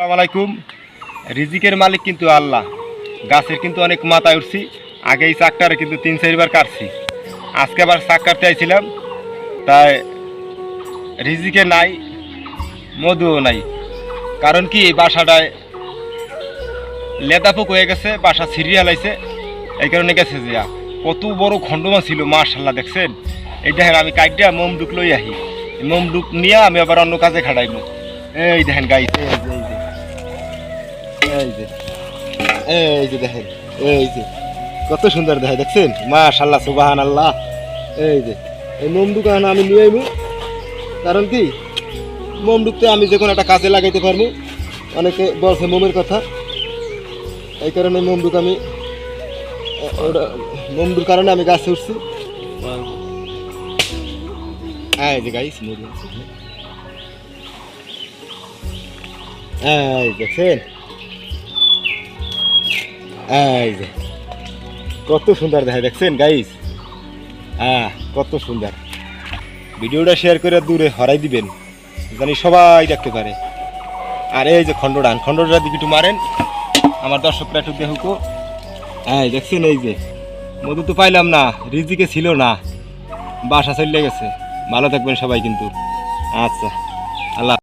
আসসালামু আলাইকুম। রিজিকের মালিক কিন্তু আল্লাহ। গাছের কিন্তু অনেক মাথায় উঠছি। আগে এই চাকটারে কিন্তু 3-4বার কাটছি। আজকে আবার চাক কাটতে আইছিলাম, তাই রিজিকে নাই, মধুও নাই। কারণ কি এই বাসাটায় লেদা পোক হয়ে গেছে, বাসা সিরিয়াল আইছে, এই কারণে গেছে যে কত বড় খণ্ডমা ছিল মাশাল্লাহ। দেখছেন এই দেখেন, আমি কাইটা মোমডুক লই আহি, মোমডুক নিয়ে আমি আবার অন্য কাজে খাটাইব। এই দেখেন গাইস, এই যে এই যে দেখেন, এই যে কত সুন্দর দেখে, দেখছেন মাশাআল্লাহ সুবহানাল্লাহ। এই যে এই মোমডুক আমি নিয়ে আইব, কারণ কি মোমডুকতে আমি যখন একটা কাজে লাগাইতে পারবো। অনেকে বলছে মোমের কথা, এই কারণে মোমডুক আমি মোমডুর কারণে আমি গাছে উঠছি। এই যে গাইস মুড়ি আছে, এই দেখছেন, এই যে কত সুন্দর দেখা, দেখছেন গাইস, কত সুন্দর। ভিডিওটা শেয়ার করে দূরে হরাই দিবেন, জানি সবাই দেখতে পারে। আর এই যে খণ্ডটা দিকে একটু মারেন, আমার দর্শকরা একটু দেখুকো। দেখছেন এই যে মধু তো পাইলাম না, রিজিকে ছিল না, বাসা চলে গেছে। ভালো থাকবেন সবাই কিন্তু। আচ্ছা, আল্লাহ।